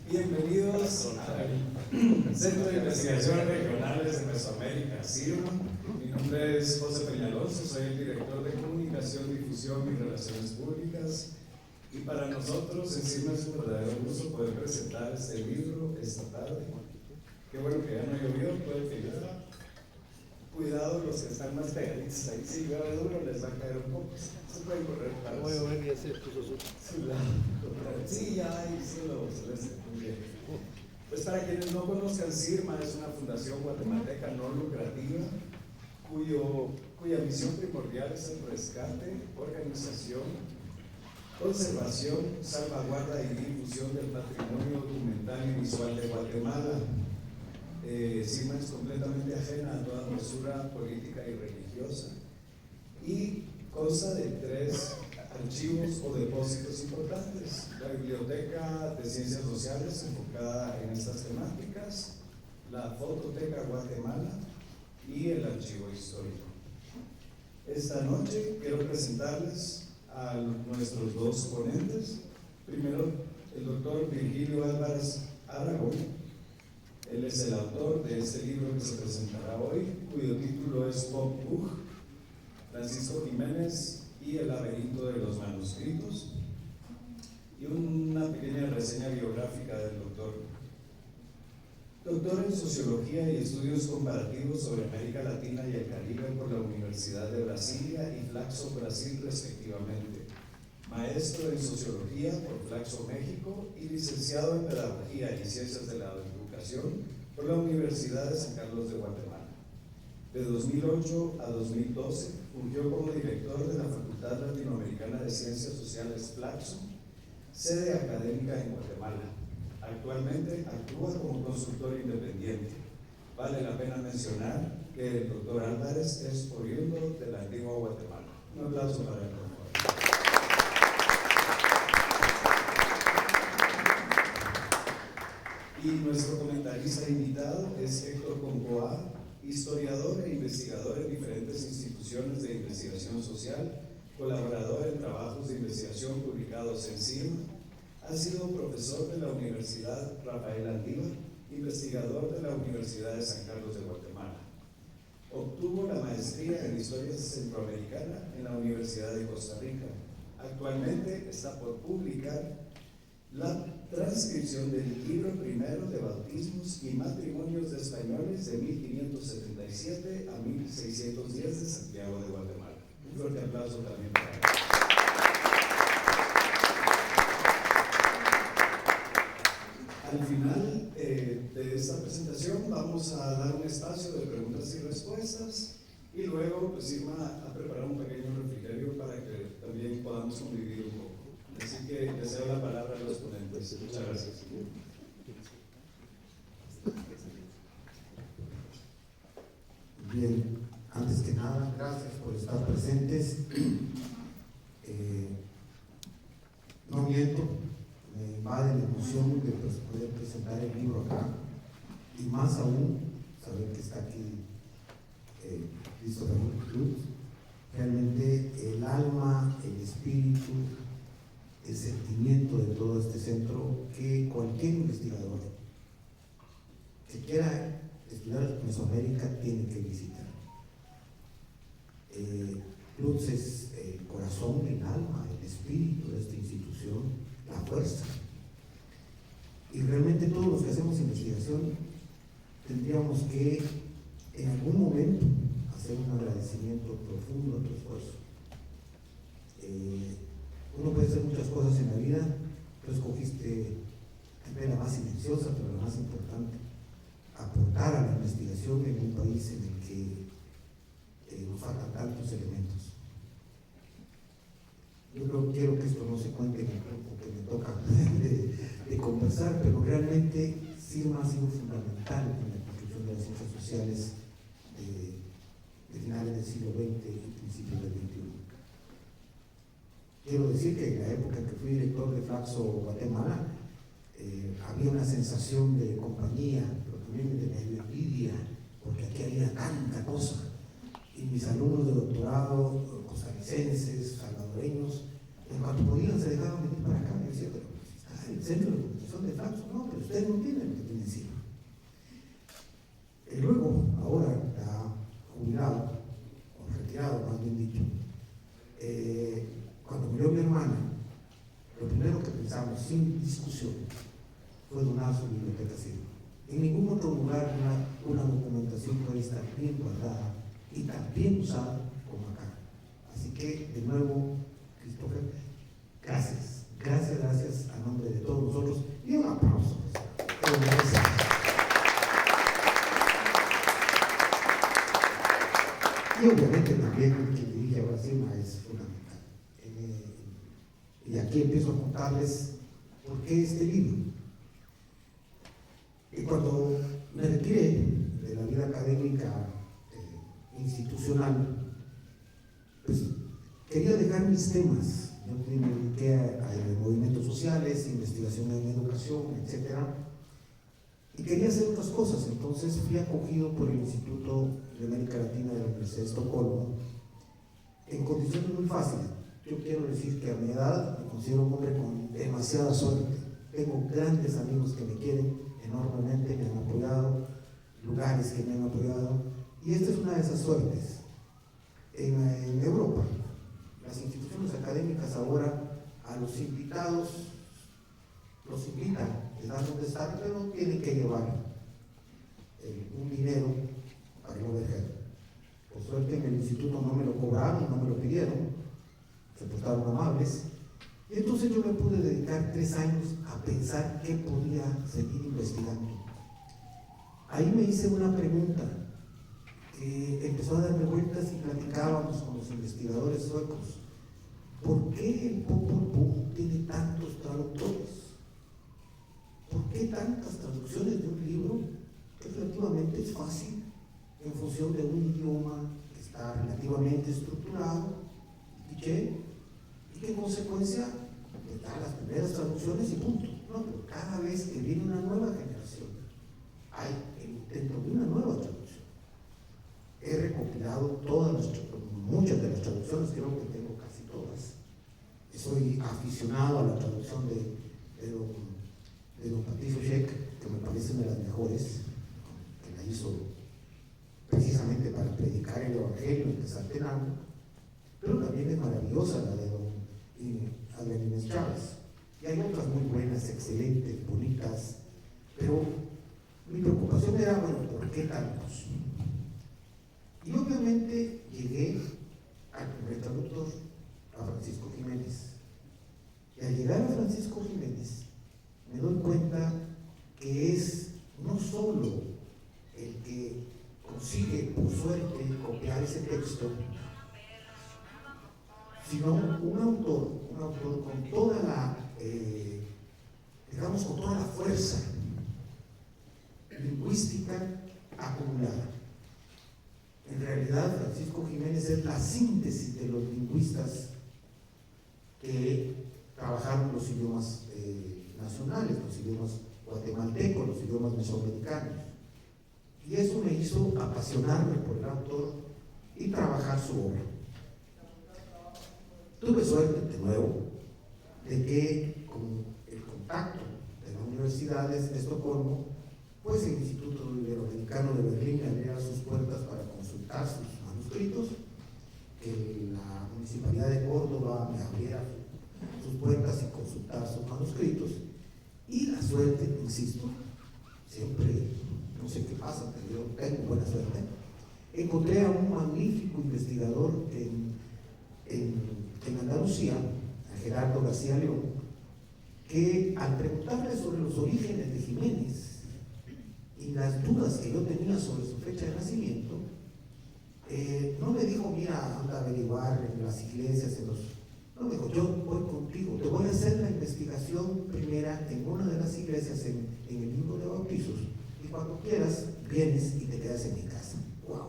Bienvenidos al Centro de Investigaciones Regionales de Mesoamérica, CIRMA. Mi nombre es José Peñaloso, soy el director de Comunicación, Difusión y Relaciones Públicas. Y para nosotros en CIRMA es un verdadero gusto poder presentar este libro esta tarde. Qué bueno que ya no llovió, puede que llueva. Cuidado los que están más pegaditos ahí, si llueve duro les va a caer un poco. Se pueden correr para voy a ver y hacer su lado. Sí, ya ahí se lo muy bien. Pues para quienes no conozcan, CIRMA es una fundación guatemalteca no lucrativa cuya misión primordial es el rescate, organización, conservación, salvaguarda y difusión del patrimonio documental y visual de Guatemala. CIRMA es completamente ajena a toda postura política y religiosa y consta de 3 archivos o depósitos importantes: la Biblioteca de Ciencias Sociales enfocada en estas temáticas, la Fototeca Guatemala y el Archivo Histórico. Esta noche quiero presentarles a nuestros 2 ponentes. Primero, el doctor Virgilio Álvarez Aragón. Él es el autor de este libro que se presentará hoy, cuyo título es Pop Bug, Francisco Jiménez y el laberinto de los manuscritos, y una pequeña reseña biográfica del doctor. Doctor en Sociología y Estudios Comparativos sobre América Latina y el Caribe por la Universidad de Brasilia y Flaxo, Brasil, respectivamente. Maestro en Sociología por Flaxo, México, y licenciado en Pedagogía y Ciencias de la Educación por la Universidad de San Carlos de Guatemala. De 2008 a 2012 fungió como director de la Facultad Latinoamericana de Ciencias Sociales Flaxo, sede académica en Guatemala. Actualmente actúa como consultor independiente. Vale la pena mencionar que el doctor Álvarez es oriundo de la antigua Guatemala. Un aplauso para él, por favor. Y nuestro comentarista invitado es Héctor Concoa, historiador e investigador en diferentes instituciones de investigación social, colaborador en trabajos de investigación publicados en CIRMA, ha sido profesor de la Universidad Rafael Andívar, investigador de la Universidad de San Carlos de Guatemala. Obtuvo la maestría en Historia Centroamericana en la Universidad de Costa Rica. Actualmente está por publicar la transcripción del libro primero de bautismos y matrimonios de españoles de 1577 a 1610 de Santiago de Guatemala. Un fuerte aplauso también para él. Al final de esta presentación vamos a dar un espacio de preguntas y respuestas, y luego pues CIRMA ha preparado un pequeño refrigerio para que también podamos convivir un poco. Así que les cedo la palabra a los ponentes. Muchas gracias. Bien, antes que nada, gracias por estar presentes. No miento, me invade la emoción de poder presentar el libro acá, y más aún saber que está aquí Christopher Lutz. Realmente el alma, el espíritu, el sentimiento de todo este centro que cualquier investigador que quiera estudiar Mesoamérica tiene que visitar. Lutz es el corazón, el alma, el espíritu de esta institución, la fuerza. Y realmente todos los que hacemos investigación tendríamos que en algún momento hacer un agradecimiento profundo a tu esfuerzo. Uno puede hacer muchas cosas en la vida. Tú escogiste la más silenciosa, pero la más importante: aportar a la investigación en un país en el que nos faltan tantos elementos. Yo quiero que esto no se cuente en el tiempo que me toca de conversar, pero realmente CIRMA ha sido fundamental en la construcción de las ciencias sociales de finales del siglo XX y principios del XXI. Quiero decir que en la época en que fui director de Flaxo, Guatemala, había una sensación de compañía, pero también de medio envidia, porque aquí había tanta cosa. Y mis alumnos de doctorado, costarricenses, salvadoreños, en cuanto podían se dejaban venir para acá. Me decía, pero está en el centro de asociación de flacos, no, pero ustedes no tienen lo que tienen encima. Y luego, ahora está jubilado, o retirado, más bien dicho, cuando murió mi hermana, lo primero que pensamos, sin discusión, fue donar su biblioteca civil. En ningún otro lugar una documentación puede estar bien guardada y tan bien usada como acá. Así que, de nuevo, Christopher, gracias, gracias, gracias a nombre de todos nosotros y un aplauso. Y obviamente también el que dirige ahora CIMA es fundamental. Y aquí empiezo a contarles por qué este libro. Y cuando me retiré de la vida académica institucional, pues quería dejar mis temas. Yo me dediqué a movimientos sociales, investigación en educación, etc. Y quería hacer otras cosas. Entonces fui acogido por el Instituto de América Latina de la Universidad de Estocolmo en condiciones muy fáciles. Yo quiero decir que a mi edad me considero un hombre con demasiada suerte. Tengo grandes amigos que me quieren enormemente, me han apoyado, lugares que me han apoyado, y esta es una de esas suertes. En Europa, las instituciones académicas ahora a los invitados los invitan, les dan donde están, pero tienen que llevar un dinero para no dejar. Por suerte en el instituto no me lo cobraron, no me lo pidieron, se portaron amables. Y entonces yo me pude dedicar 3 años a pensar qué podía seguir investigando. Ahí me hice una pregunta que empezó a darme vueltas y platicábamos con los investigadores suecos. ¿Por qué el Popol Vuh tiene tantos traductores? ¿Por qué tantas traducciones de un libro que relativamente es fácil en función de un idioma que está relativamente estructurado, cliché, y que en consecuencia le da las primeras traducciones y punto? No, pero cada vez que viene una nueva generación hay el intento de una nueva traducción. He recopilado muchas de las traducciones, creo que tengo casi todas. Soy aficionado a la traducción de don Patricio Scheck, que me parece una de las mejores, que la hizo precisamente para predicar el Evangelio en Quetzaltenango, pero también es maravillosa la de don Adrián Inés Chávez. Y hay otras muy buenas, excelentes, bonitas, pero mi preocupación era, bueno, ¿por qué tantos? Y obviamente llegué al primer traductor, a Francisco Jiménez. Y al llegar a Francisco Jiménez, me doy cuenta que es no solo el que consigue, por suerte, copiar ese texto, sino un autor con toda la, con toda la fuerza lingüística acumulada. En realidad, Francisco Jiménez es la síntesis de los lingüistas que trabajaron los idiomas nacionales, los idiomas guatemaltecos, los idiomas mesoamericanos. Y eso me hizo apasionarme por el autor y trabajar su obra. Tuve suerte, de nuevo, de que con el contacto de la Universidad de Estocolmo, pues el Instituto Iberoamericano de Berlín me abriera sus puertas para consultar sus manuscritos, que la Municipalidad de Córdoba me abriera sus puertas y consultar sus manuscritos, y la suerte, insisto, siempre, no sé qué pasa, pero yo tengo buena suerte, encontré a un magnífico investigador en Andalucía, a Gerardo García León, que al preguntarle sobre los orígenes de Jiménez y las dudas que yo tenía sobre su fecha de nacimiento, no me dijo, mira, anda a averiguar en las iglesias, no, me dijo, yo voy contigo, te voy a hacer la investigación primera en una de las iglesias en el libro de bautizos, y cuando quieras, vienes y te quedas en mi casa. ¡Wow!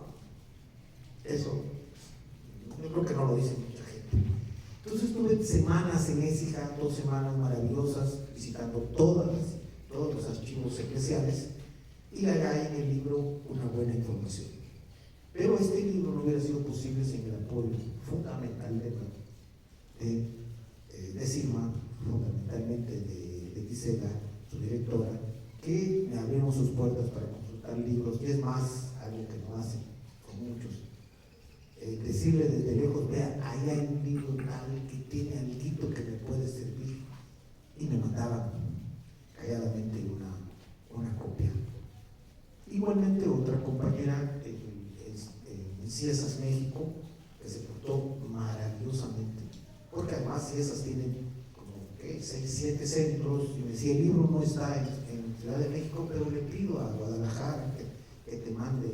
Eso, yo creo que no lo dice mucha gente. Entonces tuve semanas en Écija, 2 semanas maravillosas, visitando todos los archivos eclesiales, y hay en el libro una buena información. Pero este libro no hubiera sido posible sin el apoyo fundamental de Sirma, fundamentalmente de Gisela, su su directora, que me abrieron sus puertas para consultar libros, y es más, algo que no hacen con muchos. Decirle desde lejos, vea, ahí hay un libro tal que tiene algo que me puede servir, y me mandaban calladamente una copia. Igualmente otra compañera en Ciesas, México, que se portó maravillosamente, porque además Ciesas tienen como 6, 7 centros, y me decía, el libro no está en Ciudad de México, pero le pido a Guadalajara que te mande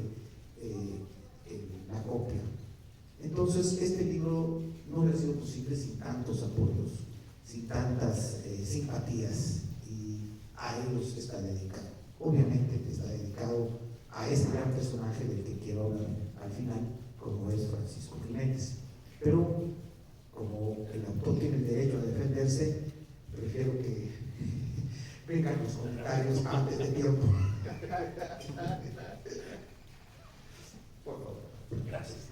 la copia. Entonces, este libro no hubiera sido posible sin tantos apoyos, sin tantas simpatías, y a ellos está dedicado. Obviamente está dedicado a este gran personaje del que quiero hablar al final, como es Francisco Jiménez. Pero, como el autor tiene el derecho a defenderse, prefiero que vengan los comentarios antes de tiempo. Por favor. Gracias.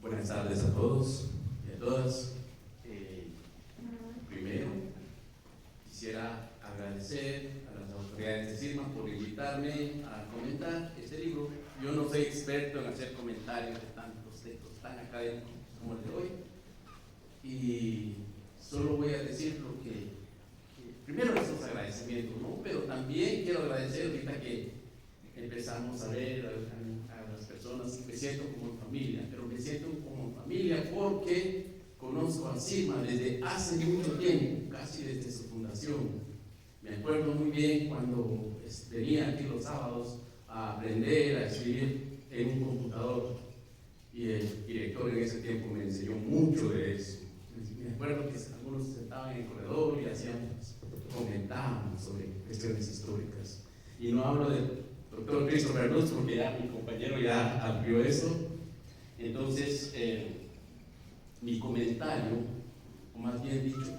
Buenas tardes a todos y a todas. Primero, quisiera agradecer a las autoridades de CIRMA por invitarme a comentar este libro. Yo no soy experto en hacer comentarios de tantos textos tan académicos como el de hoy, y solo voy a decir lo que primero esos agradecimientos, ¿no? Pero también quiero agradecer ahorita que empezamos a ver a las personas, me siento como en familia, pero me siento como en familia porque conozco a CIRMA desde hace mucho tiempo, casi desde su fundación. Me acuerdo muy bien cuando venía aquí los sábados a aprender a escribir en un computador, y el director en ese tiempo me enseñó mucho de eso. Me acuerdo que algunos se sentaban en el corredor y comentábamos sobre cuestiones históricas. Y no hablo del doctor Christopher Lutz porque ya mi compañero ya amplió eso. Entonces, mi comentario, o más bien dicho,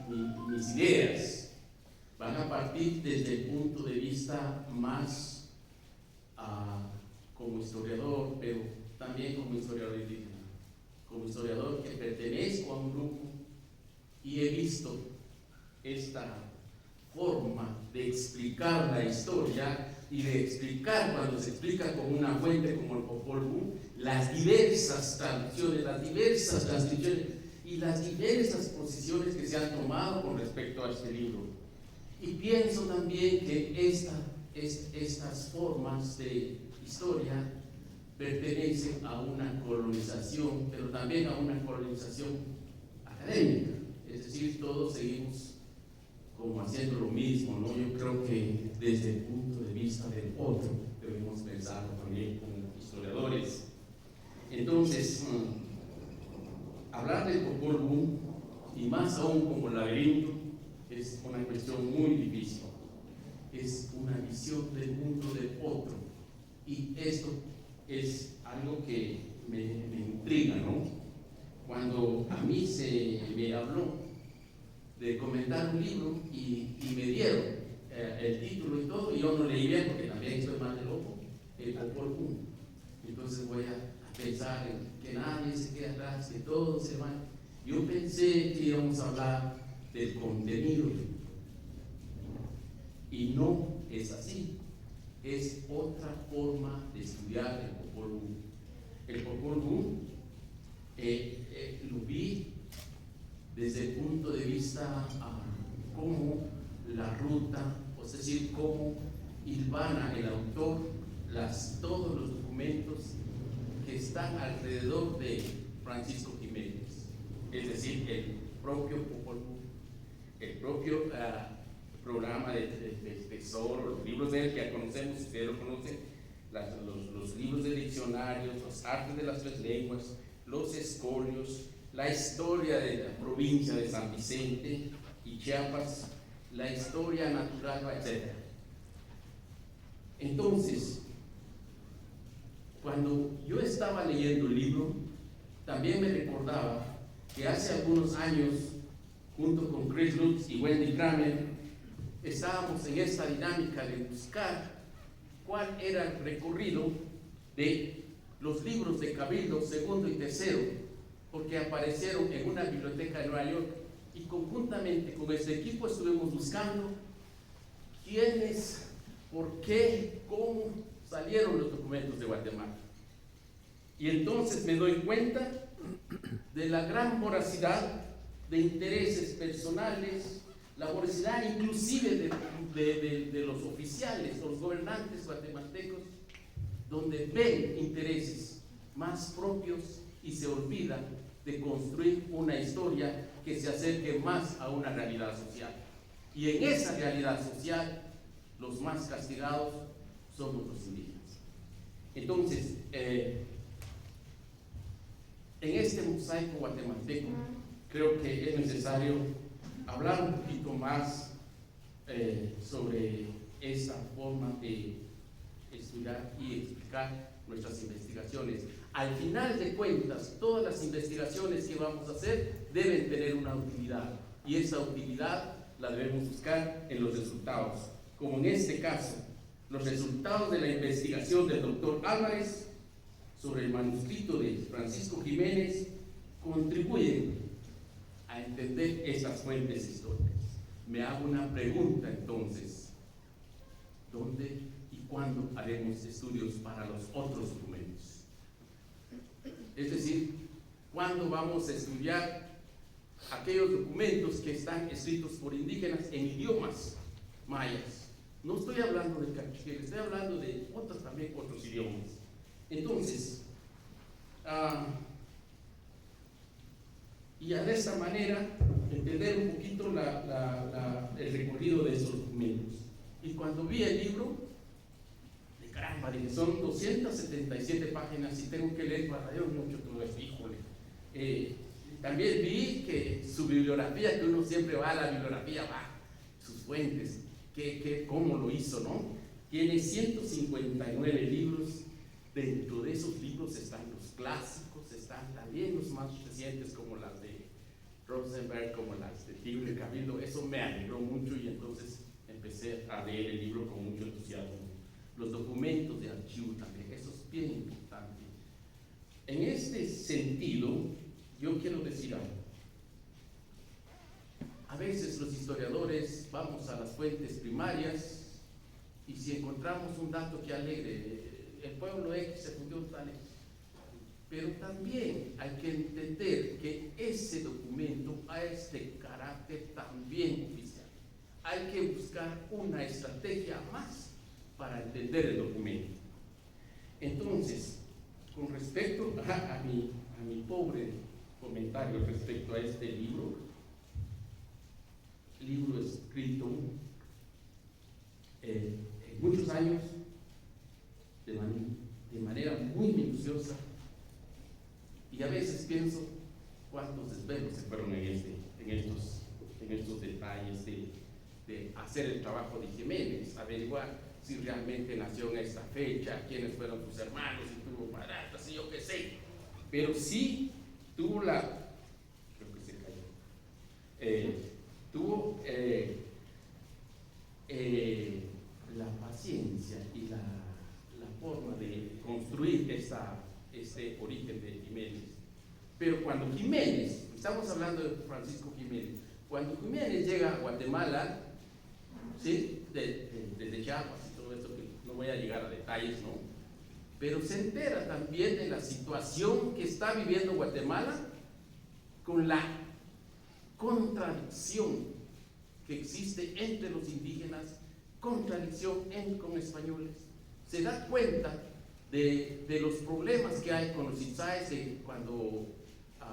mis ideas, van a partir desde el punto de vista más como historiador, pero también como historiador indígena, como historiador que pertenezco a un grupo y he visto esta forma de explicar la historia y de explicar, cuando se explica con una fuente como el Popol Vuh, las diversas traducciones, las diversas transcripciones y las diversas posiciones que se han tomado con respecto a este libro. Y pienso también que estas formas de historia pertenecen a una colonización, pero también a una colonización académica, es decir, todos seguimos como haciendo lo mismo, ¿no? Yo creo que desde el punto de vista del otro debemos pensarlo también como historiadores. Entonces, hablar del Popol Vuh, y más aún como laberinto, es una cuestión muy difícil. Es una visión del mundo del otro, y esto es algo que me intriga, ¿no? Cuando a mí se me habló de comentar un libro y me dieron el título y todo, y yo no leí bien porque también estoy mal de loco, el Popol Vuh. Entonces voy a pensar en que nadie se quede atrás, que todos se van. Yo pensé que íbamos a hablar del contenido, y no es así. Es otra forma de estudiar el Popol Vuh. El Popol Vuh lo vi desde el punto de vista cómo la ruta, es decir, cómo hilvana el autor todos los documentos que están alrededor de Francisco Jiménez, es decir, el propio Popol Vuh, el propio programa del tesoro, los libros de él que ya conocemos, ustedes lo conocen, los libros de diccionarios, los artes de las 3 lenguas, los escolios, la historia de la provincia de San Vicente y Chiapas, la historia natural, etc. Entonces, cuando yo estaba leyendo el libro, también me recordaba que hace algunos años, junto con Chris Lutz y Wendy Kramer, estábamos en esta dinámica de buscar cuál era el recorrido de los libros de Cabildo segundo y tercero, porque aparecieron en una biblioteca de Nueva York y conjuntamente con este equipo estuvimos buscando quiénes, por qué, cómo salieron los documentos de Guatemala. Y entonces me doy cuenta de la gran voracidad de intereses personales, la voracidad inclusive de los oficiales, los gobernantes guatemaltecos, donde ven intereses más propios y se olvidan de construir una historia que se acerque más a una realidad social. Y en esa realidad social, los más castigados somos los indígenas. Entonces, en este mosaico guatemalteco, creo que es necesario hablar un poquito más sobre esta forma de estudiar y explicar nuestras investigaciones. Al final de cuentas, todas las investigaciones que vamos a hacer deben tener una utilidad, y esa utilidad la debemos buscar en los resultados, como en este caso, los resultados de la investigación del doctor Álvarez sobre el manuscrito de Francisco Jiménez contribuyen a entender esas fuentes históricas. Me hago una pregunta entonces: ¿dónde y cuándo haremos estudios para los otros documentos? Es decir, ¿cuándo vamos a estudiar aquellos documentos que están escritos por indígenas en idiomas mayas? No estoy hablando de cachiquel, estoy hablando de también otros idiomas. Entonces, y de esta manera entender un poquito el recorrido de esos documentos. Y cuando vi el libro, de caramba, dije, son 277 páginas y tengo que leer para Dios mucho todo esto, híjole. También vi que su bibliografía, que uno siempre va a la bibliografía, sus fuentes, cómo lo hizo, ¿no? Tiene 159 libros. Dentro de esos libros están los clásicos, están también los más recientes, como las de Rosenberg, como las de Tigre Cabildo. Eso me alegró mucho y entonces empecé a leer el libro con mucho entusiasmo. Los documentos de archivo también, eso es bien importante. En este sentido, yo quiero decir algo. A veces los historiadores vamos a las fuentes primarias y si encontramos un dato que alegre, el pueblo X se fundió tal X. Pero también hay que entender que ese documento ha este carácter también oficial. Hay que buscar una estrategia más para entender el documento. Entonces, con respecto a mi pobre comentario respecto a este libro escrito en muchos años, de manera muy minuciosa, y a veces pienso cuántos desvelos se fueron en estos detalles de hacer el trabajo de Jiménez, averiguar si realmente nació en esta fecha, quiénes fueron sus hermanos, si tuvo paratas, y yo qué sé, pero sí tuvo creo que se cayó, tuvo la paciencia y la forma de construir este origen de Jiménez. Pero cuando Jiménez, estamos hablando de Francisco Jiménez, cuando Jiménez llega a Guatemala, ¿sí? Desde Chiapas y todo esto, que no voy a llegar a detalles, ¿no? Pero se entera también de la situación que está viviendo Guatemala con la contradicción que existe entre los indígenas, contradicción con españoles. Se da cuenta de los problemas que hay con los itzáes cuando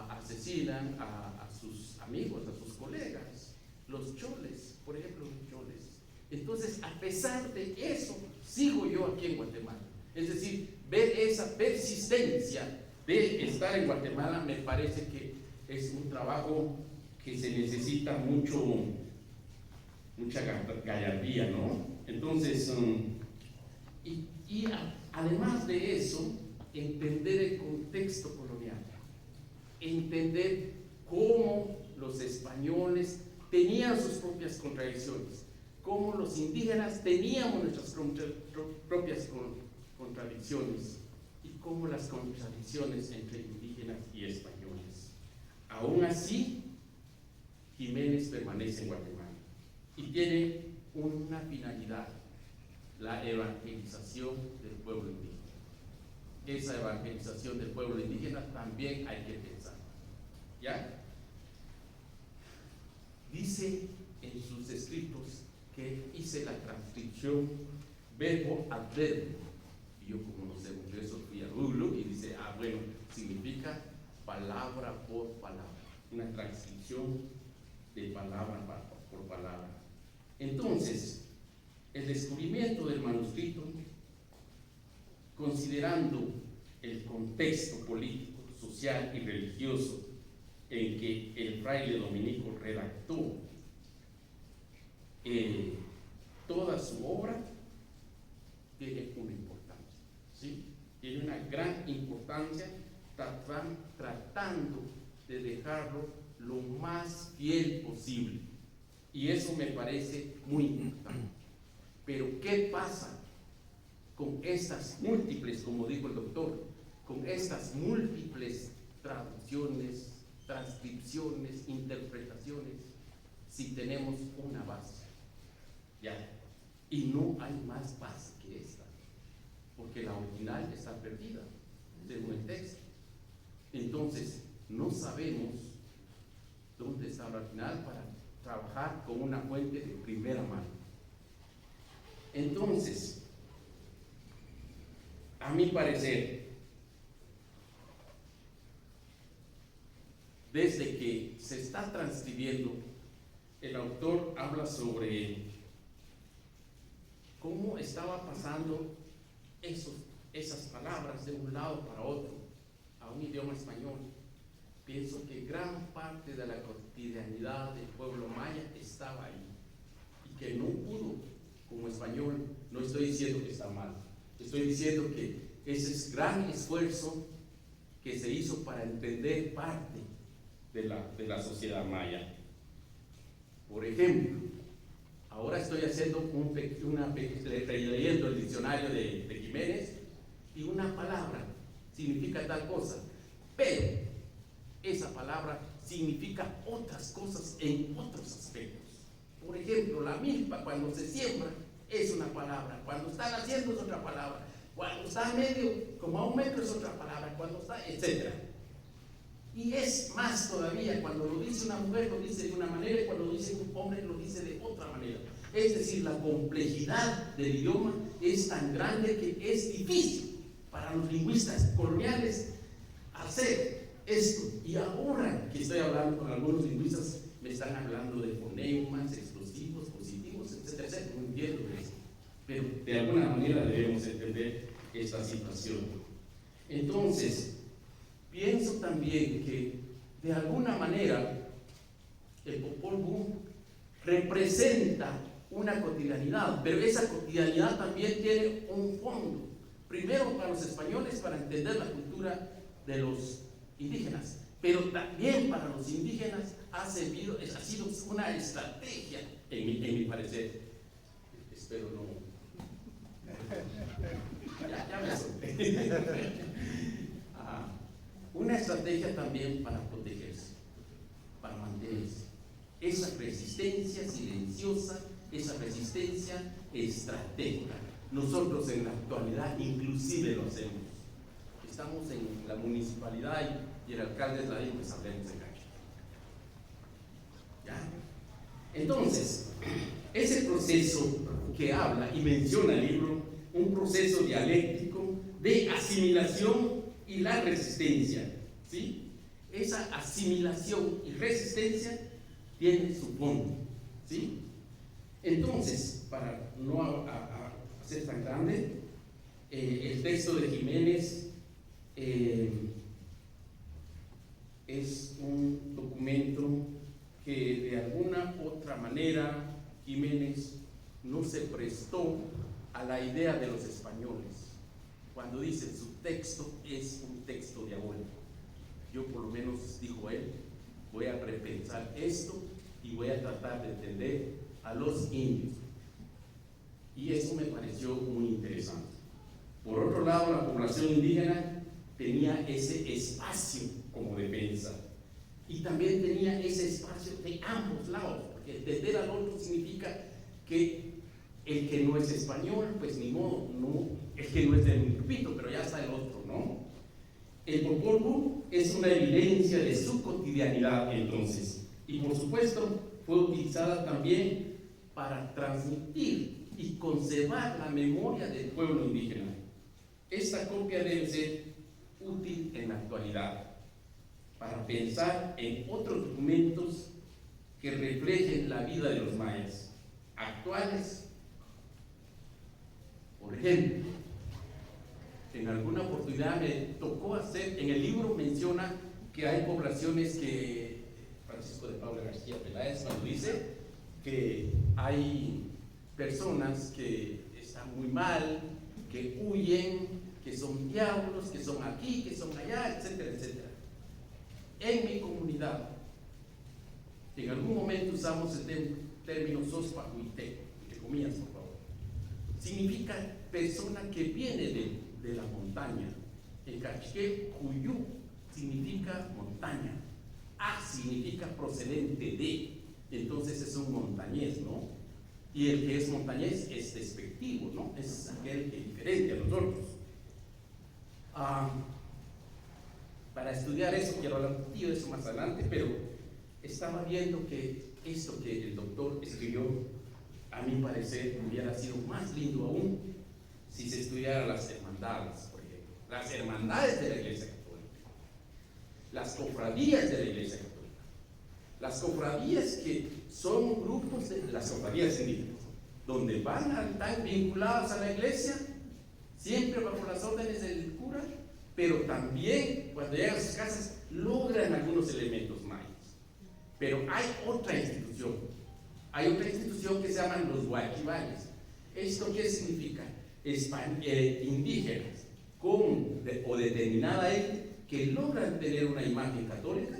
asesinan a sus amigos, a sus colegas, los choles, por ejemplo, los choles. Entonces, a pesar de eso, sigo yo aquí en Guatemala. Es decir, ver esa persistencia de estar en Guatemala me parece que es un trabajo que se necesita mucha gallardía, ¿no? Entonces, además de eso, entender el contexto colonial, entender cómo los españoles tenían sus propias contradicciones, cómo los indígenas teníamos nuestras propias contradicciones y cómo las contradicciones entre indígenas y españoles. Aún así, Jiménez permanece en Guatemala y tiene una finalidad: la evangelización del pueblo indígena. Esa evangelización del pueblo indígena también hay que pensar. ¿Ya? Dice en sus escritos que hice la transcripción verbo a verbo. Y yo, como no sé mucho eso, fui a Google y dice, bueno, significa palabra por palabra. Una transcripción de palabra por palabra. Entonces, el descubrimiento del manuscrito, considerando el contexto político, social y religioso en que el fraile dominico redactó toda su obra, tiene una importancia, ¿sí? Tiene una gran importancia, tratando de dejarlo lo más fiel posible, y eso me parece muy importante. Pero ¿qué pasa con estas múltiples, como dijo el doctor, con estas múltiples traducciones, transcripciones, interpretaciones, si tenemos una base? Ya, y no hay más base que esta, porque la original está perdida, según el texto. Entonces, no sabemos dónde está la original para trabajar con una fuente de primera mano. Entonces, a mi parecer, desde que se está transcribiendo, el autor habla sobre cómo estaba pasando esas palabras de un lado para otro a un idioma español. Pienso que gran parte de la cotidianidad del pueblo maya estaba ahí y que no pudo, como español. No estoy diciendo que está mal, estoy diciendo que ese es gran esfuerzo que se hizo para entender parte de la sociedad maya. Por ejemplo, ahora estoy haciendo leyendo el diccionario de Jiménez, y una palabra significa tal cosa, pero esa palabra significa otras cosas en otros aspectos. Por ejemplo, la milpa, cuando se siembra, es una palabra; cuando está naciendo es otra palabra; cuando está a medio, como a 1 metro, es otra palabra; cuando está, etc. Y es más todavía, cuando lo dice una mujer lo dice de una manera, y cuando lo dice un hombre lo dice de otra manera. Es decir, la complejidad del idioma es tan grande que es difícil para los lingüistas coloniales hacer esto. Y ahora que estoy hablando con algunos lingüistas, me están hablando de fonemas, explosivos, positivos, etcétera, etcétera. No entiendo eso, pero de alguna manera debemos entender esta situación. Entonces, pienso también que de alguna manera el Popol Vuh representa una cotidianidad, pero esa cotidianidad también tiene un fondo. Primero, para los españoles, para entender la cultura de los indígenas, pero también para los indígenas ha sido una estrategia, en mi parecer. Espero no. Ya me solté. Una estrategia también para protegerse, para mantenerse. Esa resistencia silenciosa, esa resistencia estratégica. Nosotros en la actualidad inclusive lo hacemos. Estamos en la municipalidad y el alcalde es la dijo, pues hablemos de calle. ¿Ya? Entonces, ese proceso que habla y menciona el libro, un proceso dialéctico de asimilación y la resistencia, ¿sí? Esa asimilación y resistencia tiene su fondo, ¿sí? Entonces, para no hacer tan grande, el texto de Jiménez es un documento que de alguna otra manera Jiménez no se prestó a la idea de los españoles cuando dice su texto es un texto diabólico. Yo, por lo menos, dijo él, voy a repensar esto y voy a tratar de entender a los indios. Y eso me pareció muy interesante. Por otro lado, la población indígena tenía ese espacio como defensa. y también tenía ese espacio de ambos lados, porque entender al otro significa que el que no es español, pues ni modo, no, el que no es del grupito, pero ya está el otro, ¿no? El Popol Vuh es una evidencia de su cotidianidad entonces, y por supuesto fue utilizada también para transmitir y conservar la memoria del pueblo indígena. Esta copia debe ser útil en la actualidad para pensar en otros documentos que reflejen la vida de los mayas actuales. Por ejemplo, en alguna oportunidad me tocó hacer, en el libro menciona que hay poblaciones que, Francisco de Paula García Peláez cuando dice que hay personas que están muy mal, que huyen, que son diablos, que son aquí, que son allá, etcétera, etcétera. En mi comunidad, en algún momento usamos el término sospahuite, entre comillas, por favor. Significa persona que viene de la montaña. En cachiquel, Cuyú significa montaña. A significa procedente de. Entonces es un montañés, ¿no? Y el que es montañés es despectivo, ¿no? Es aquel que es diferente a los otros. Para estudiar eso, quiero hablar un poquito de eso más adelante, pero estaba viendo que esto que el doctor escribió, a mi parecer, hubiera sido más lindo aún si se estudiara las hermandades, por ejemplo. Las hermandades de la Iglesia Católica, las cofradías de la Iglesia Católica. Las cofradías que son grupos de las cofradías indígenas, donde van a estar vinculadas a la iglesia, siempre bajo las órdenes del cura, pero también cuando llegan a sus casas logran algunos elementos mayas. Pero hay otra institución que se llaman los huachivales. ¿Esto qué significa? Indígenas o determinada élite que logran tener una imagen católica,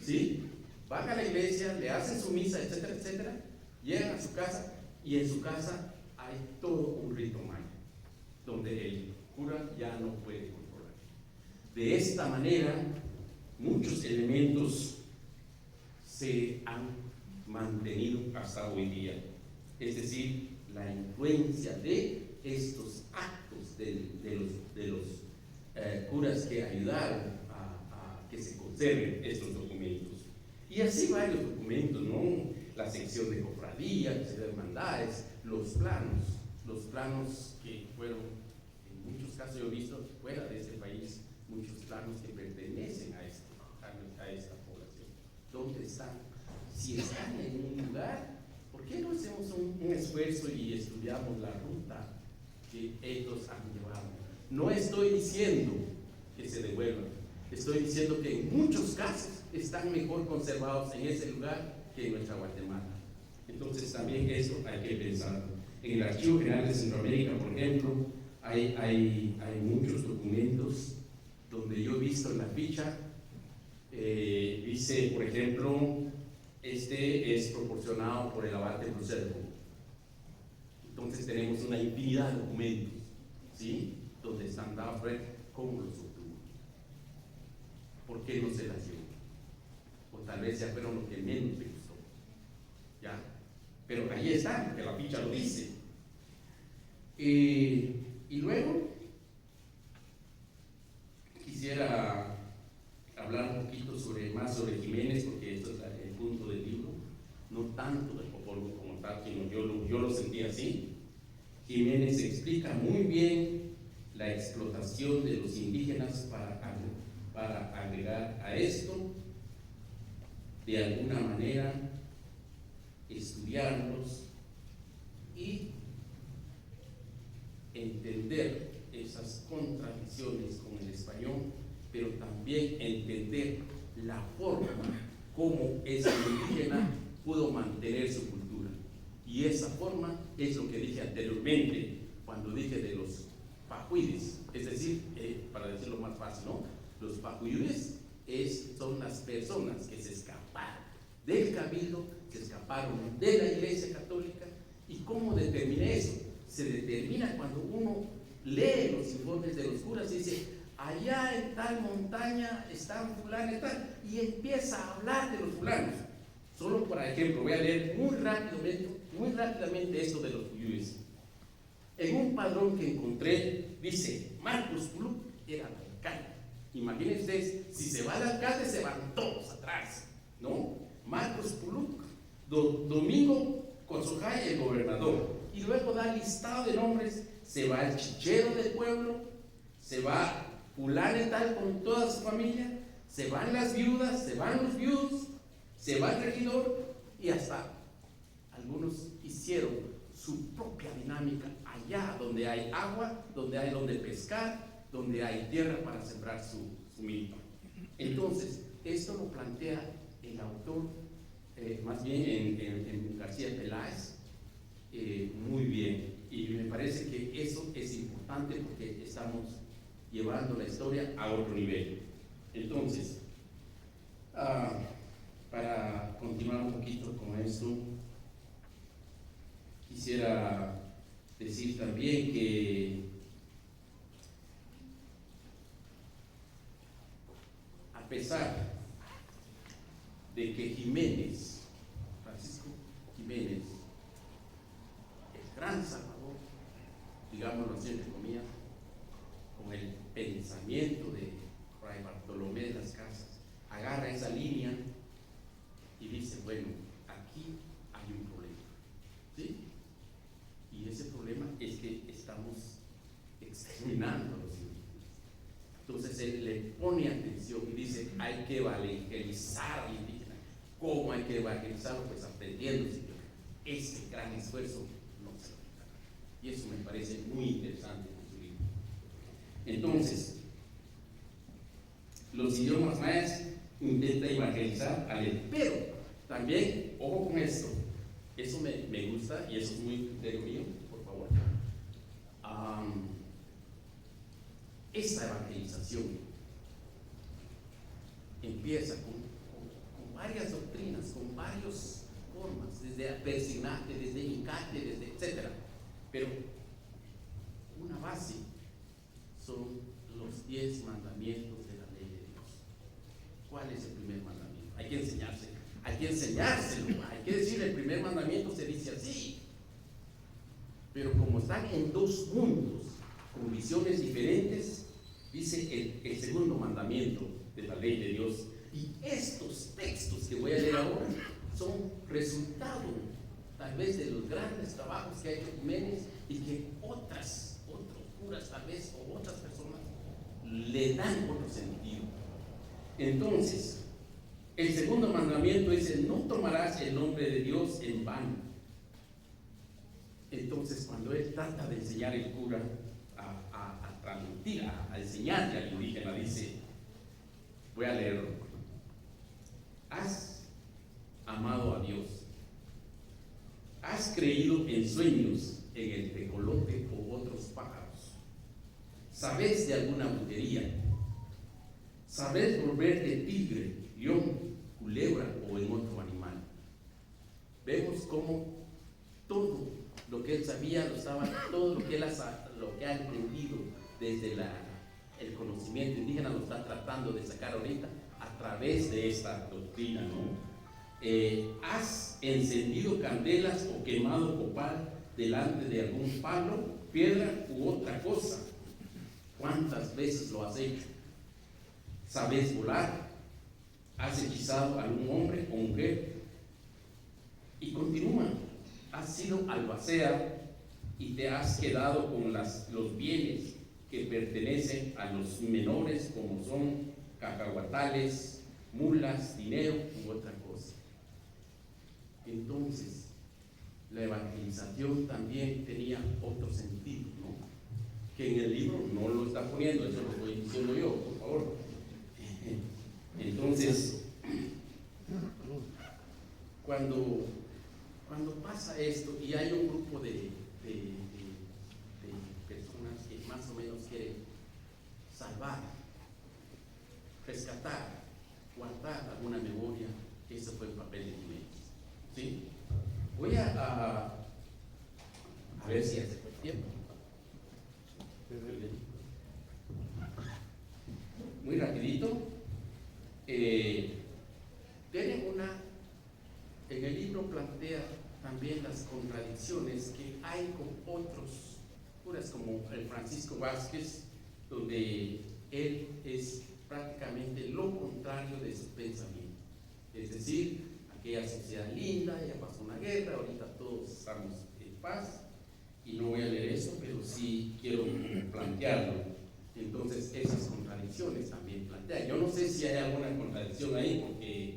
¿sí? Van a la iglesia, le hacen su misa, etcétera, etcétera, llegan a su casa y en su casa hay todo un rito maya, donde el cura ya no puede controlar. De esta manera, muchos elementos se han mantenido hasta hoy día. Es decir, la influencia de estos actos de los curas que ayudaron a que se conserven estos documentos. Y así varios documentos, ¿no? La sección de cofradías, la sección de hermandades, los planos que fueron, en muchos casos yo he visto fuera de este país, muchos planos que pertenecen a esta población. ¿Dónde están? Si están en un lugar, ¿por qué no hacemos un esfuerzo y estudiamos la ruta que ellos han llevado? No estoy diciendo que se devuelvan, estoy diciendo que en muchos casos están mejor conservados en ese lugar que en nuestra Guatemala. Entonces también eso hay que pensarlo. En el Archivo General de Centroamérica, por ejemplo, hay muchos documentos donde yo he visto en la ficha, dice, por ejemplo, este es proporcionado por el abate Bruserbo. Entonces tenemos una infinidad de documentos, ¿sí? Donde están dados cómo los obtuvo, por qué no se las llevó, o tal vez ya fueron lo que menos le gustó, ¿ya? Pero ahí está, porque la ficha lo dice. Y luego quisiera hablar un poquito más sobre Jiménez, porque esto es el punto del libro, no tanto del Popol Vuh como tal, sino yo lo sentí así. Jiménez explica muy bien la explotación de los indígenas para agregar a esto, de alguna manera, estudiarlos y entender esas contradicciones con el español, pero también entender la forma como ese indígena pudo mantener su cultura. Y esa forma es lo que dije anteriormente, cuando dije de los pajuides, es decir, para decirlo más fácil, ¿no? Los pajuides son las personas que se escaparon del cabildo, se escaparon de la Iglesia Católica. ¿Y cómo determina eso? Se determina cuando uno lee los informes de los curas y dice, allá en tal montaña están fulano y tal, y empieza a hablar de los fulanos. Solo por ejemplo, voy a leer muy rápidamente esto de los cuyues. En un padrón que encontré, dice, Marcos Puluk era el alcalde. Imagínense ustedes, si se va el alcalde, se van todos atrás, ¿no? Marcos Puluk, Domingo Consojay, el gobernador, y luego da listado de nombres, se va el chichero del pueblo, se va fulano y tal con toda su familia, se van las viudas, se van los viudos, se va el regidor, y hasta algunos hicieron su propia dinámica allá donde hay agua, donde hay donde pescar, donde hay tierra para sembrar su milpa. Entonces, esto lo plantea el autor, más bien en García Peláez, muy bien. Y me parece que eso es importante porque estamos llevando la historia a otro nivel. Entonces, para continuar un poquito con esto, quisiera decir también que a pesar de que Jiménez, Francisco Jiménez, el gran Salvador, digámoslo así entre comillas, con el pensamiento de Fray Bartolomé de las Casas, agarra esa línea y dice, bueno, aquí hay un problema, ¿sí? Y ese problema es que estamos exterminando a los indígenas. Entonces él le pone atención y dice, hay que evangelizar al indígena. ¿Cómo hay que evangelizarlo? Pues aprendiendo. Ese gran esfuerzo no se lo quita. Y eso me parece muy interesante en su libro. Entonces, los idiomas mayas intentan evangelizar al él. Pero también, ojo con esto, eso me gusta y eso es muy criterio mío, por favor. Esta evangelización empieza con varias doctrinas, con varias formas, desde Persinate, desde Incate, desde etcétera. Pero una base son los 10 mandamientos de la ley de Dios. ¿Cuál es el primer mandamiento? Hay que enseñárselo, hay que decir, el primer mandamiento se dice así. Pero como están en dos mundos, con visiones diferentes, dice el segundo mandamiento de la ley de Dios. Y estos textos que voy a leer ahora son resultado tal vez de los grandes trabajos que ha hecho Jiménez y que otros curas tal vez o otras personas le dan otro sentido. Entonces, el segundo mandamiento es no tomarás el nombre de Dios en vano. Entonces, cuando él trata de enseñar el cura a transmitir, a enseñarle al indígena, dice, voy a leerlo. Has amado a Dios, has creído en sueños, en el tecolote o otros pájaros, sabes de alguna brujería, sabes volverte tigre, león, culebra o en otro animal. Vemos cómo todo lo que él sabía, todo lo que ha entendido desde el conocimiento indígena lo está tratando de sacar ahorita a través de esta doctrina, ¿no? Has encendido candelas o quemado copal delante de algún palo, piedra u otra cosa. ¿Cuántas veces lo has hecho? ¿Sabes volar? ¿Has hechizado a algún hombre o mujer? Y continúa. Has sido albacea y te has quedado con los bienes que pertenecen a los menores, como son cacahuatales, mulas, dinero u otra cosa. Entonces, la evangelización también tenía otro sentido, ¿no? Que en el libro no lo está poniendo, eso lo estoy diciendo yo, por favor. Entonces, cuando pasa esto y hay un grupo de personas que más o menos quieren salvar, rescatar, guardar alguna memoria, eso fue el papel de Jiménez. ¿Sí? Voy a ver si hace tiempo. plantea también las contradicciones que hay con otros curas como el Francisco Vázquez, donde él es prácticamente lo contrario de su pensamiento. Es decir, aquella sociedad linda, ya pasó una guerra, ahorita todos estamos en paz, y no voy a leer eso, pero sí quiero plantearlo. Entonces, esas contradicciones también plantea. Yo no sé si hay alguna contradicción ahí, porque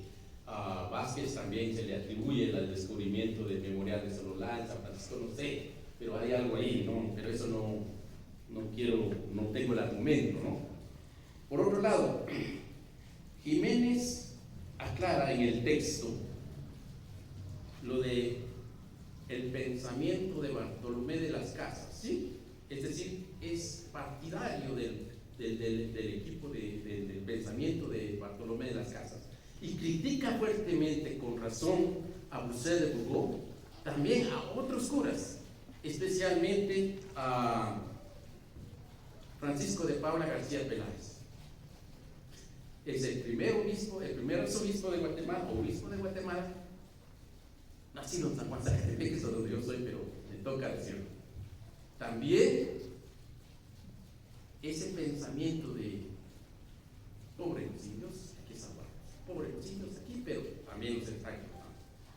a Vázquez también se le atribuye el descubrimiento del Memorial de Sololá, San Francisco, no sé, pero hay algo ahí, ¿no? Pero eso no tengo el argumento, ¿no? Por otro lado, Jiménez aclara en el texto lo de el pensamiento de Bartolomé de las Casas, ¿sí? Es decir, es partidario del equipo del pensamiento de Bartolomé de las Casas y critica fuertemente, con razón, a Broussais de Bugeaud, también a otros curas, especialmente a Francisco de Paula García Peláez. Es el primer arzobispo de Guatemala, obispo de Guatemala, nacido en San Juan Zacatepec, que es donde yo soy, pero me toca decirlo. También ese pensamiento de pobres los indios, aquí están pobres los indios aquí, pero también los extranjeros.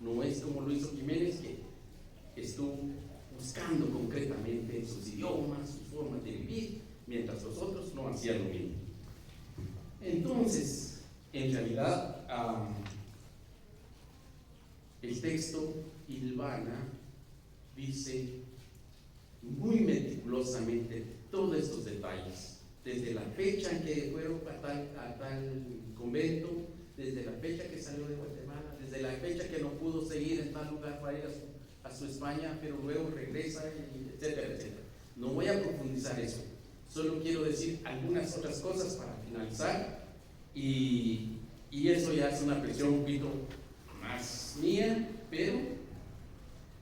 No es como lo hizo Jiménez, que estuvo buscando concretamente sus idiomas, sus formas de vivir, mientras los otros no hacían lo mismo. Entonces, en realidad, el texto hilvana dice muy meticulosamente todos estos detalles, desde la fecha en que fueron a tal convento, desde la fecha que salió de Guatemala, desde la fecha que no pudo seguir en tal lugar para ir a su España, pero luego regresa, etcétera, etcétera. No voy a profundizar eso, solo quiero decir algunas otras cosas para finalizar, y eso ya es una presión un poquito más mía, pero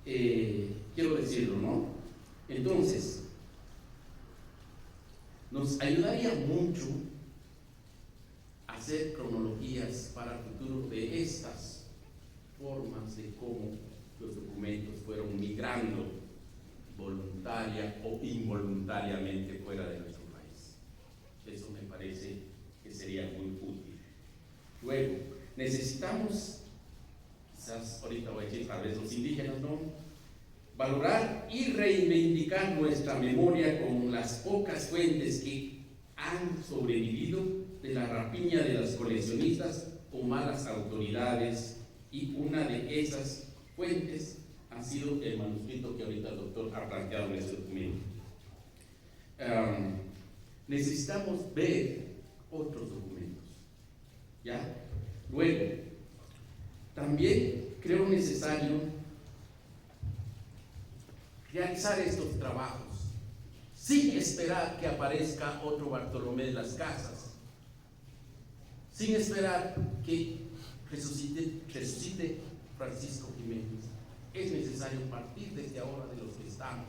quiero decirlo, ¿no? Entonces, nos ayudaría mucho hacer cronologías para el futuro de estas formas de cómo los documentos fueron migrando voluntaria o involuntariamente fuera de nuestro país. Eso me parece que sería muy útil. Luego, necesitamos, quizás ahorita voy a decir tal vez los indígenas, ¿no?, valorar y reivindicar nuestra memoria con las pocas fuentes que han sobrevivido de la rapiña de las coleccionistas o malas autoridades, y una de esas fuentes ha sido el manuscrito que ahorita el doctor ha planteado en este documento. Necesitamos ver otros documentos, ¿ya? Luego, también creo necesario realizar estos trabajos sin esperar que aparezca otro Bartolomé de las Casas, sin esperar que resucite Francisco Jiménez. Es necesario partir desde ahora de los que estamos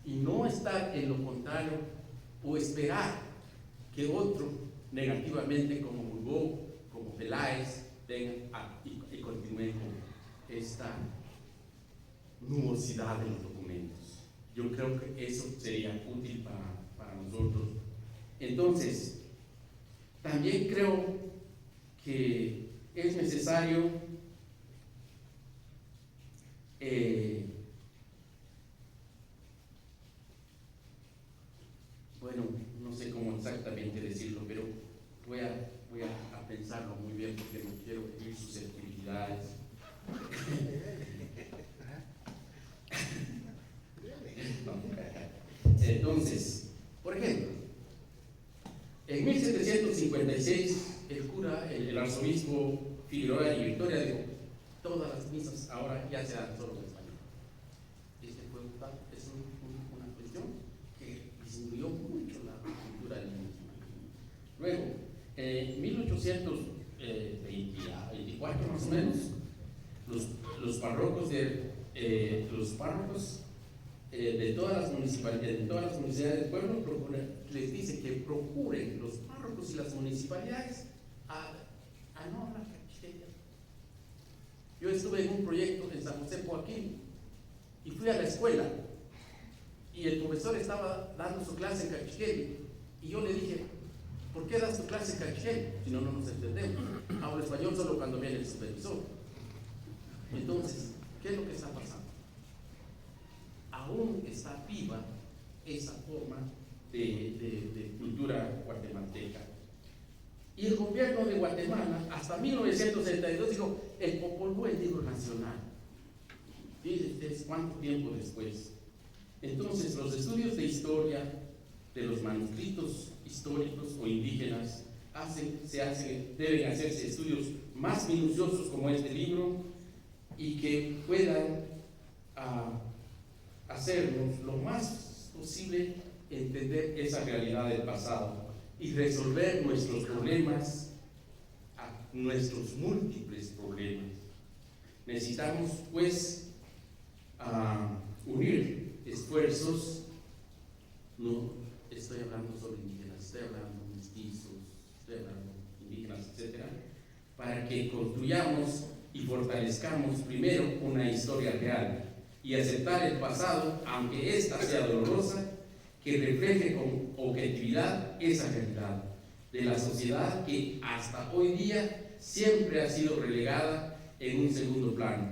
y no estar en lo contrario o esperar que otro negativamente como Bugeaud, como Peláez, vengan y continúen con esta nubosidad de los documentos. Yo creo que eso sería útil para nosotros. Entonces, también creo que es necesario bueno, no sé cómo exactamente decirlo, pero voy a pensarlo muy bien, porque no quiero herir susceptibilidades. Entonces, por ejemplo, en 1756 el cura, el arzobispo Figueroa y Victoria dijo: todas las misas ahora ya se dan solo en español. Este fue una cuestión que disminuyó mucho la cultura del mismo. Luego, en 1824 más o menos, los párrocos de todas las municipalidades del pueblo les dice que procuren los párrocos y las municipalidades a no hablar castellano. Yo estuve en un proyecto en San José Poaquín y fui a la escuela y el profesor estaba dando su clase en cachiquel y yo le dije, ¿por qué das tu clase en cachiquel? Si no, no nos entendemos. Hablo español solo cuando viene el supervisor. Entonces, ¿qué es lo que está pasando? Aún está viva esa forma de cultura guatemalteca. Y el gobierno de Guatemala, hasta 1972, dijo, el Popol Vuh es libro nacional. Fíjense ustedes cuánto tiempo después. Entonces, los estudios de historia de los manuscritos históricos o indígenas deben hacerse estudios más minuciosos como este libro y que puedan hacernos lo más posible entender esa realidad del pasado y resolver nuestros problemas, nuestros múltiples problemas. Necesitamos pues unir esfuerzos. No estoy hablando solo indígenas, estoy hablando mestizos, estoy hablando indígenas, etc., para que construyamos y fortalezcamos primero una historia real y aceptar el pasado, aunque ésta sea dolorosa, que refleje con objetividad esa realidad de la sociedad que hasta hoy día siempre ha sido relegada en un segundo plano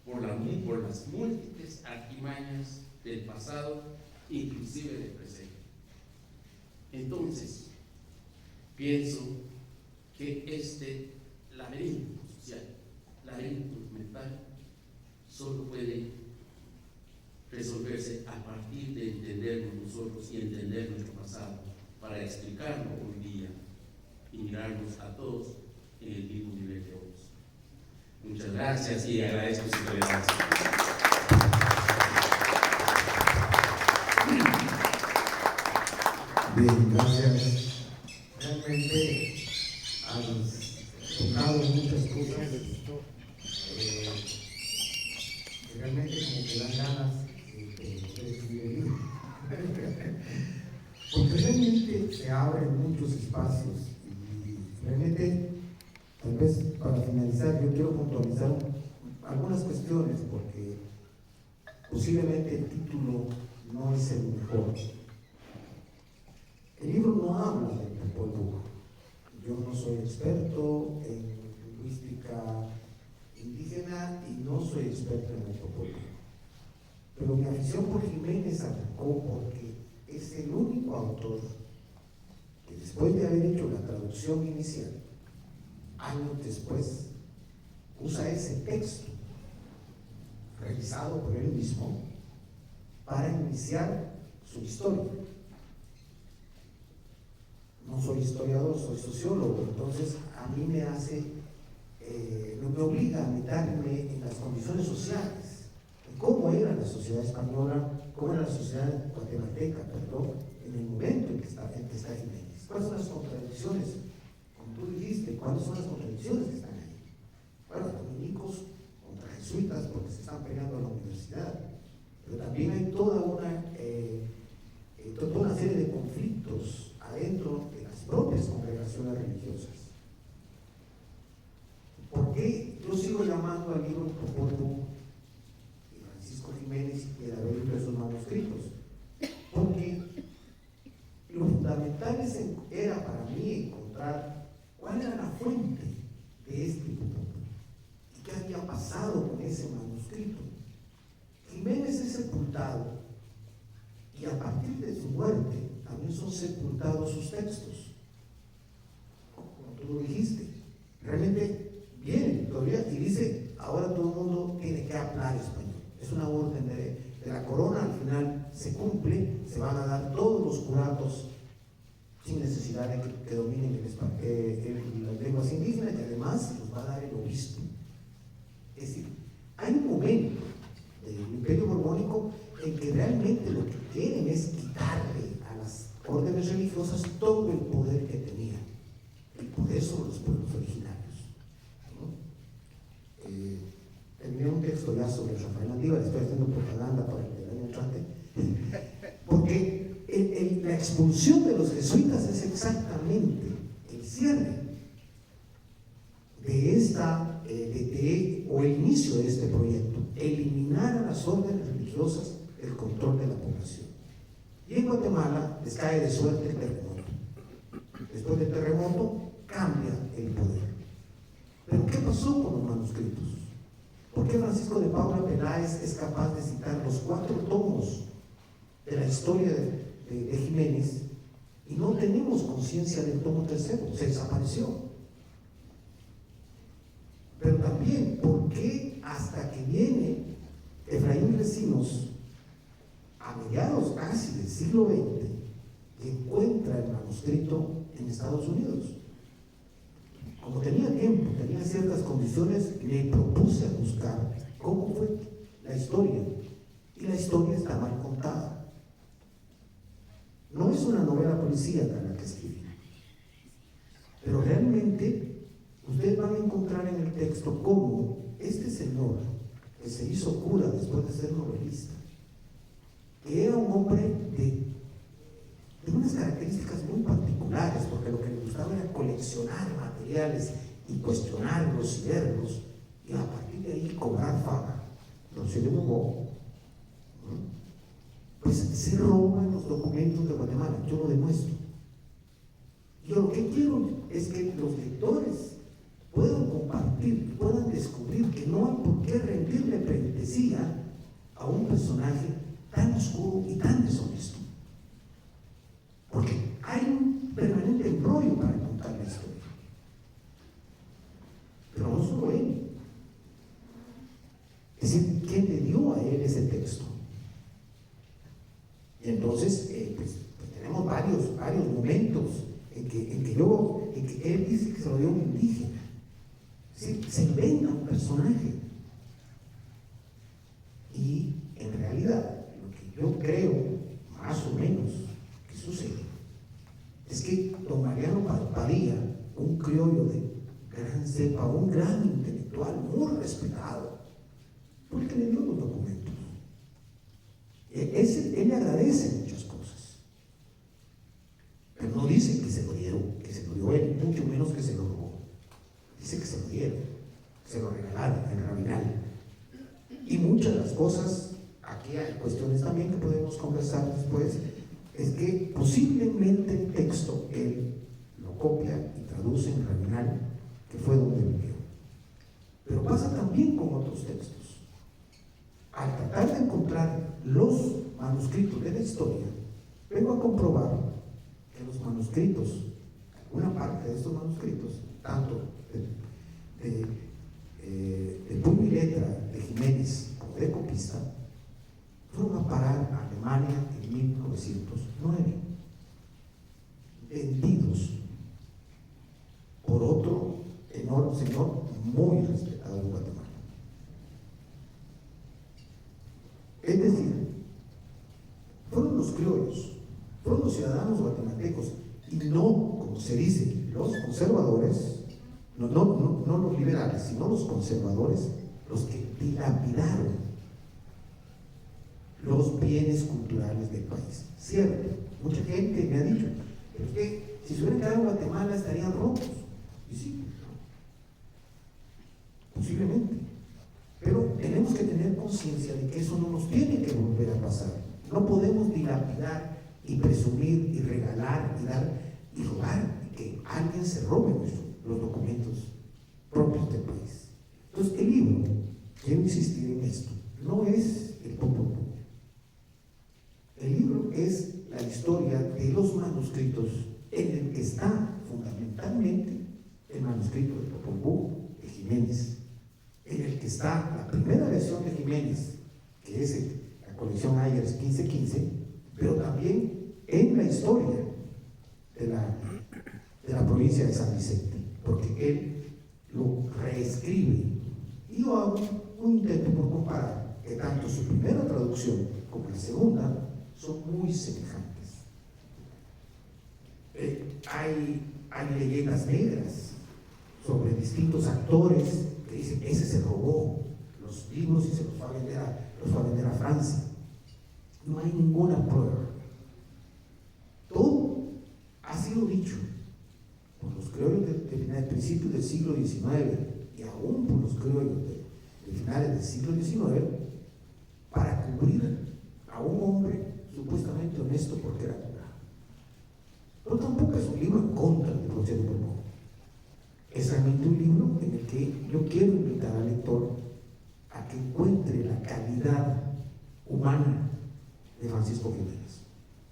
por las múltiples artimañas del pasado, inclusive del presente. Entonces, pienso que este laberinto social, laberinto mental, solo puede resolverse a partir de entendernos nosotros y entender nuestro pasado, para explicarlo hoy día y mirarnos a todos en el mismo nivel de ojos. Muchas gracias y agradezco su tolerancia. Bien, gracias. Realmente has tocado muchas cosas que realmente como que dan ganas de escribir el libro. Porque realmente se abren muchos espacios y realmente, tal vez para finalizar, yo quiero puntualizar algunas cuestiones porque posiblemente el título no es el mejor. El libro no habla del Popol Vuh. Yo no soy experto en lingüística indígena y no soy experto en el Popol Vuh. Pero mi afición por Jiménez arrancó porque es el único autor que, después de haber hecho la traducción inicial, años después, usa ese texto realizado por él mismo para iniciar su historia. No soy historiador, soy sociólogo, entonces a mí me obliga a meterme en las condiciones sociales, en cómo era la sociedad española, cómo era la sociedad guatemalteca, perdón, en el momento en que está Jiménez. ¿Cuáles son las contradicciones? Como tú dijiste, ¿cuáles son las contradicciones que están ahí? Bueno, dominicos contra jesuitas porque se están peleando a la universidad, pero también hay toda una serie de conflictos adentro de las propias congregaciones religiosas. ¿Por qué yo sigo llamando al libro Popol Vuh y Francisco Jiménez y el haber hecho esos manuscritos? Porque lo fundamental era para mí encontrar cuál era la fuente de este Popol Vuh y qué había pasado con ese manuscrito. Jiménez es sepultado y a partir de su muerte también son sepultados sus textos, como tú lo dijiste. Realmente viene todavía y dice, ahora todo el mundo tiene que hablar español. Es una orden de la corona, al final se cumple, se van a dar todos los curatos sin necesidad de que dominen las lenguas indígenas, y además los va a dar el obispo. Es decir, hay un momento del Imperio Borbónico en que realmente lo que quieren es quitarle a las órdenes religiosas todo el poder que tenían, el poder sobre los pueblos originarios, ¿no? Terminé un texto ya sobre Rafael Landívar, estoy haciendo propaganda para el año entrante, porque la expulsión de los jesuitas es exactamente el cierre de o el inicio inicio de este proyecto, eliminar a las órdenes religiosas el control de la población. Y en Guatemala les cae de suerte el terremoto. Después del terremoto cambia el poder. Pero ¿qué pasó con los manuscritos? ¿Por qué Francisco de Paula Peláez es capaz de citar los 4 tomos de la historia de Jiménez y no tenemos conciencia del tomo 3º? Se desapareció. Pero también, ¿por qué hasta que viene Efraín Recinos a mediados casi del siglo XX encuentra el manuscrito en Estados Unidos? Como tenía tiempo, tenía ciertas condiciones, le propuse a buscar cómo fue la historia, y la historia está mal contada. No es una novela policíaca la que escribí, pero realmente ustedes van a encontrar en el texto cómo este señor, que se hizo cura después de ser novelista, que era un hombre de unas características muy particulares, porque lo que le gustaba era coleccionar materiales y cuestionarlos y verlos, y a partir de ahí cobrar fama. Entonces pues se roban los documentos de Guatemala. Yo lo demuestro. Yo lo que quiero es que los lectores puedan compartir, puedan descubrir que no hay por qué rendirle pleitesía a un personaje tan oscuro y tan deshonesto, porque hay un permanente embrollo para contar la historia. Pero no solo él, es decir, ¿quién le dio a él ese texto? Y entonces pues tenemos varios momentos en que él dice que se lo dio a un indígena. Es decir, se inventa un personaje. Y en realidad lo que yo creo más o menos que sucede es que don Mariano Padilla, un criollo de gran cepa, un gran intelectual muy respetado, fue el que le dio los documentos. Él le agradece muchas cosas, pero no dice que se lo dio él, mucho menos que se lo robó. Dice que se lo dieron, se lo regalaron en Rabinal. Y muchas de las cosas, aquí hay cuestiones también que podemos conversar después, es que posiblemente el texto él lo copia y traduce en Rabinal, que fue donde vivió. Pero pasa también con otros textos. Al tratar de encontrar los manuscritos de la historia, vengo a comprobar que los manuscritos, una parte de estos manuscritos, tanto de puño y letra de Jiménez como de copista, fueron a parar a Alemania en 1909, vendidos por otro enorme señor muy respetado en Guatemala. Es decir, fueron los criollos, fueron los ciudadanos guatemaltecos, y no, como se dice, los conservadores, no los liberales, sino los conservadores, los que dilapidaron los bienes culturales del país. Cierto, mucha gente me ha dicho, pero es que si se hubieran quedado en Guatemala estarían rotos. Y sí, posiblemente. Pero tenemos que tener conciencia de que eso no nos tiene que volver a pasar. No podemos dilapidar y presumir y regalar y dar y robar y que alguien se robe los documentos propios del país. Entonces, el libro, quiero insistir en esto, no es el Popol Vuh. El libro es la historia de los manuscritos, en el que está fundamentalmente el manuscrito del Popol Vuh de Jiménez, en el que está la primera versión de Jiménez, que es la colección Ayers 1515, pero también en la historia de la provincia de San Vicente, porque él lo reescribe. Y yo hago un intento por comparar que tanto su primera traducción como la segunda son muy semejantes. Hay leyendas negras sobre distintos actores que dicen, ese se robó los libros y se los fue a vender a Francia. No hay ninguna prueba. Todo ha sido dicho por los criollos del principio del siglo XIX y aún por los criollos de finales del siglo XIX para cubrir a un hombre supuestamente honesto porque era cura. Pero tampoco es un libro en contra del proceso de Borbón. Es realmente un libro en el que yo quiero invitar al lector a que encuentre la calidad humana de Francisco Jiménez.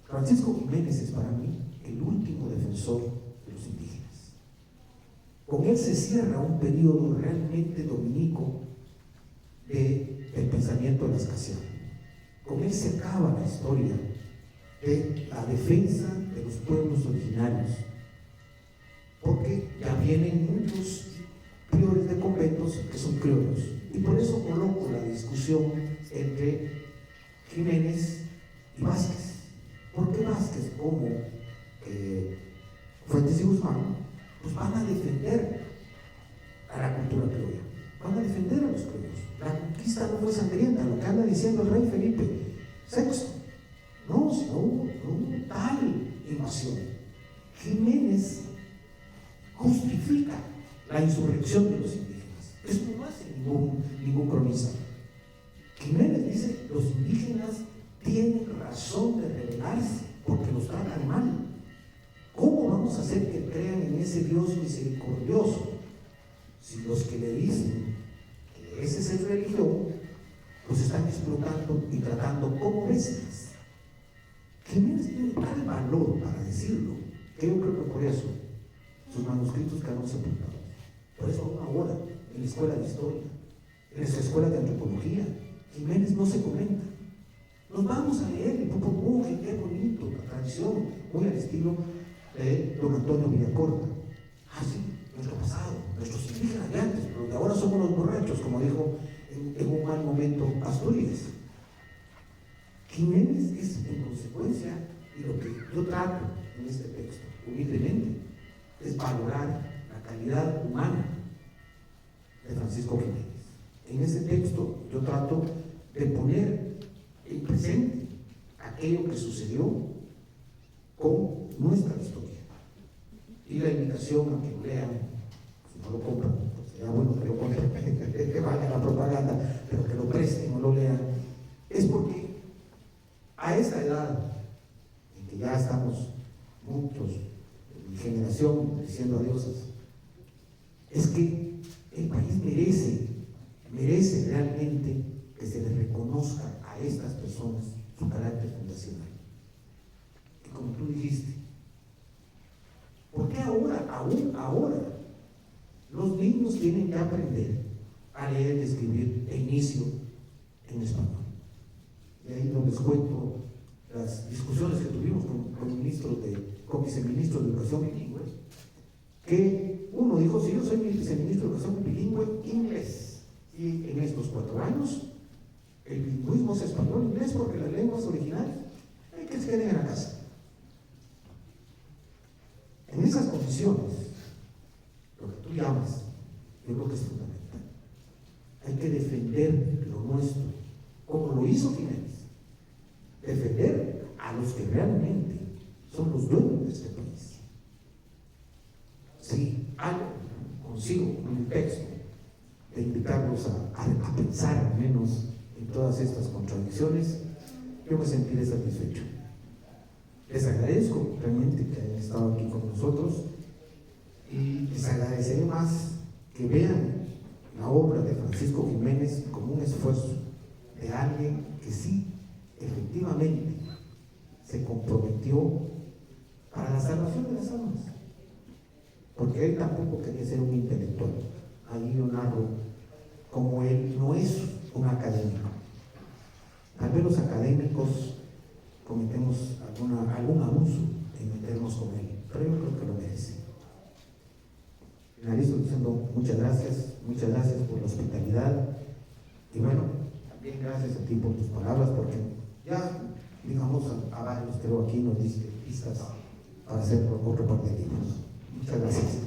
Francisco Jiménez es para mí el último defensor de los indígenas. Con él se cierra un periodo realmente dominico del pensamiento de la escasez. Con él se acaba la historia de la defensa de los pueblos originarios, porque ya vienen muchos priores de conventos que son criollos, y por eso coloco la discusión entre Jiménez y Vázquez, porque Vázquez como Fuentes y Guzmán pues van a defender a la cultura criolla, van a defender a los criollos. La conquista no fue sangrienta, lo que anda diciendo el rey Felipe VI, no hubo tal invasión. Jiménez justifica la insurrección de los indígenas. Eso no hace ningún cronista. Jiménez dice: los indígenas tienen razón de rebelarse porque los tratan mal. ¿Cómo vamos a hacer que crean en ese Dios misericordioso si los que le dicen que esa es su religión los están explotando y tratando como bestias? Jiménez tiene tal valor para decirlo que yo creo que por eso sus manuscritos quedaron sepultados. Por eso ahora en la escuela de historia, en nuestra escuela de antropología, Jiménez no se comenta. Nos vamos a leer el Popol Vuh, qué bonito, la tradición, muy al estilo de don Antonio Villacorta. Ah, sí, nuestro pasado, nuestros indígenas de antes, pero de ahora somos los borrachos, como dijo en un mal momento Asturias. Jiménez es, en consecuencia, y lo que yo trato en este texto, humildemente, es valorar la calidad humana de Francisco Jiménez. En ese texto yo trato de poner en presente aquello que sucedió con nuestra historia. Y la invitación a que lo lean, si no lo compran, pues sería bueno que lo compren, que vaya la propaganda, pero que lo presten o lo lean, es porque a esta edad en que ya estamos muchos, mi generación, diciendo adiosas, es que el país merece realmente que se le reconozca a estas personas su carácter fundacional. Y como tú dijiste, ¿por qué aún ahora, los niños tienen que aprender a leer y escribir de inicio en español? Y ahí no les cuento las discusiones que tuvimos con viceministros de Educación Bilingüe, que uno dijo: si yo soy viceministro de Educación Bilingüe, inglés, y en estos 4 años el bilingüismo es español-inglés porque las lenguas originales hay que se queden en la casa. En esas condiciones, lo que tú llamas, yo creo que es fundamental. Hay que defender lo nuestro, como lo hizo Jiménez. Defender a los que realmente son los dueños de este país. Si algo consigo en el texto de invitarlos a pensar al menos en todas estas contradicciones, yo me sentiré satisfecho. Les agradezco realmente que hayan estado aquí con nosotros y les agradeceré más que vean la obra de Francisco Jiménez como un esfuerzo de alguien que sí, efectivamente, se comprometió para la salvación de las almas, porque él tampoco quería ser un intelectual. Ahí yo narro como él no es un académico. Tal vez los académicos cometemos algún abuso en meternos con él, pero yo creo que lo merece. Finalizo diciendo muchas gracias por la hospitalidad y bueno, también gracias a ti por tus palabras, porque ya, digamos, a varios creo aquí nos diste pistas para hacer otro par de libros. Muchas gracias.